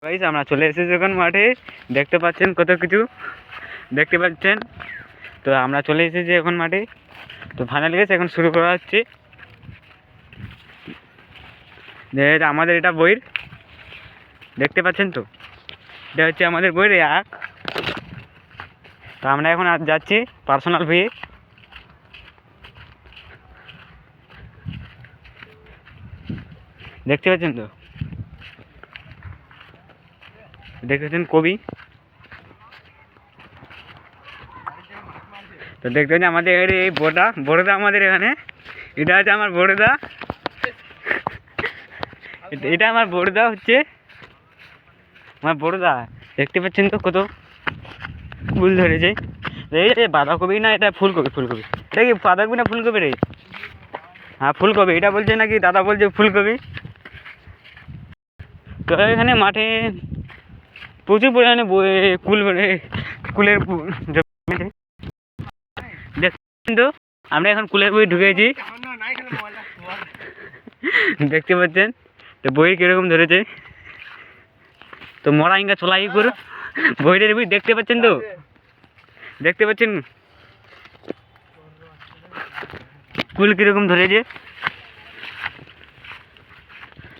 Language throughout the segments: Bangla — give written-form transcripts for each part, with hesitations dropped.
গাইস আমরা চলে এসেছি এখন মাঠে। দেখতে পাচ্ছেন কত কিছু দেখতে পাচ্ছেন। তো আমরা চলে এসেছি এখন মাঠে। তো ফাইনাল গেছে এখন শুরু করা হচ্ছে। আমাদের এটা বইয়ের দেখতে পাচ্ছেন। তো এটা হচ্ছে আমাদের বইয়ের এক। তো আমরা এখন যাচ্ছি পার্সোনাল ভুয়ে। দেখতে পাচ্ছেন। তো দেখতে পাচ্ছেন কবি। তো দেখতে পাচ্ছেন আমাদের এই বড়দা আমাদের এখানে। এটা হচ্ছে আমার বড়দা। এটা আমার বড়দা হচ্ছে আমার বড়দা। দেখতে পাচ্ছেন তো কত ফুল ধরেছে। এই বাঁধাকপি না, এটা ফুলকপি। এটা কি বাঁধাকপি না ফুলকপি রে? হ্যাঁ ফুলকপি। এটা বলছে নাকি দাদা বলছে ফুলকপি। তো এখানে মাঠে প্রচুর পরিমাণে কুলের দেখছেন। তো আমরা এখন কুলের বই ঢুকেছি। দেখতে পাচ্ছেন তো বই কিরকম ধরেছে। তো মরা ইঙ্গা চলাই করো বইটার বই দেখতে পাচ্ছেন। তো দেখতে পাচ্ছেন কুল কিরকম ধরেছে।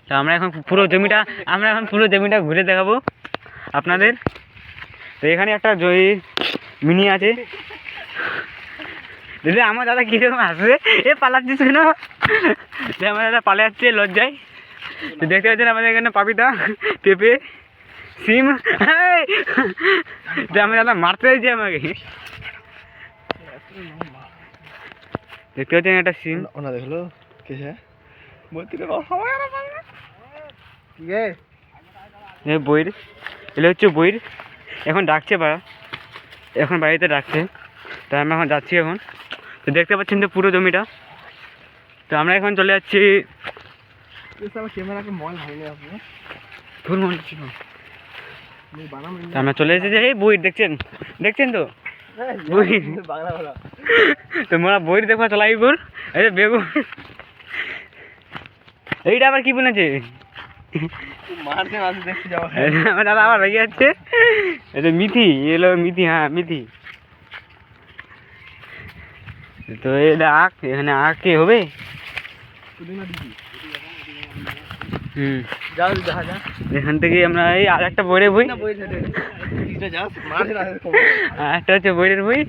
তো আমরা এখন পুরো জমিটা ঘুরে দেখাবো আপনাদের। তো এখানে একটা মিনি আছে। দিদি আমার দাদা কিরকম আসবে, এ পালাচ্ছিস কেন? আমার দাদা পালে যাচ্ছে লজ্জায়। তো দেখতে পাচ্ছেন আমাদের এখানে পাপিতা, পেঁপে, সিম। আমার দাদা মারতে হয়েছে আমাকে। দেখতে পাচ্ছেন একটা সিম। ওনা দেখলো কেসে বইয়ের এলে হচ্ছে বইয়ের। এখন ডাকছে এখন বাড়িতে ডাকছে। তো আমরা এখন যাচ্ছি এখন। তো দেখতে পাচ্ছেন তো পুরো জমিটা। তো আমরা এখন চলে যাচ্ছি। আমরা চলে এসেছি এই বইয়ের। দেখছেন তো বই। তোমরা বইয়ের দেখো চলাই কর। এই যে বেগুন, এইটা আবার কি বলেছে? আমার দাদা আবার রেগে যাচ্ছে। এটা মিথি এলো মিথি। হ্যাঁ মিথি। তো এটা আখ, এখানে আখ কে হবে। এখান থেকে আমরা এই আর একটা বইয়ের বই, একটা হচ্ছে বইয়ের বই।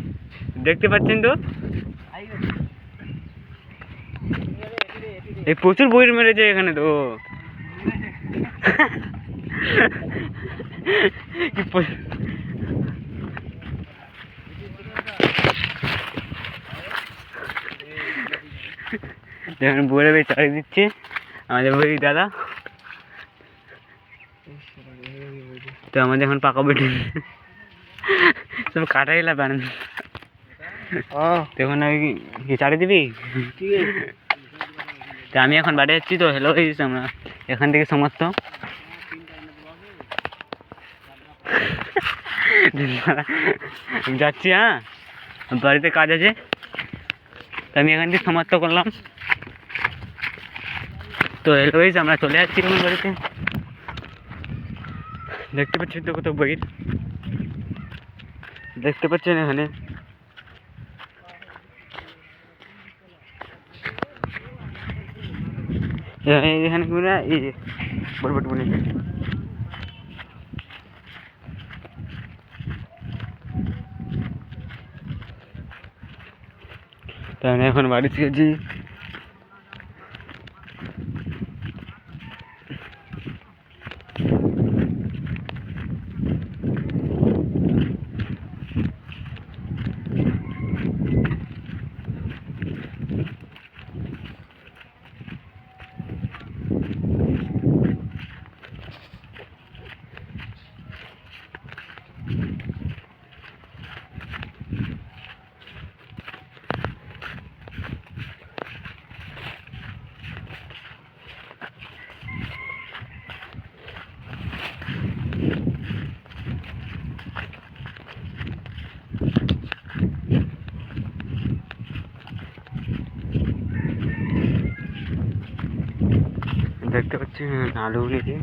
দেখতে পাচ্ছেন তো এই প্রচুর বইয়ের মেরেছে এখানে। তো দেখুন বইয়ের বই চালিয়ে দিচ্ছে আমাদের বই দাদা। তো আমাদের এখন পাকা বই সব কাটাই লাগান। দেখুন আমি কি চালিয়ে দিবি। তো আমি এখন বাড়ি যাচ্ছি। তো হ্যালো আমরা এখান থেকে সমস্ত যাচ্ছি। হ্যাঁ বাড়িতে কাজ আছে। তো আমি এখান থেকে সমাপ্ত করলাম। তো হ্যালো আমরা চলে যাচ্ছি এখন বাড়িতে। দেখতে পাচ্ছেন তো কত বইয়ের। দেখতে পাচ্ছেন এখানে এখানে বলবট বলে। তো আমি এখন বাড়ি শিখেছি। দেখতে পাচ্ছি আলু নিয়েছি।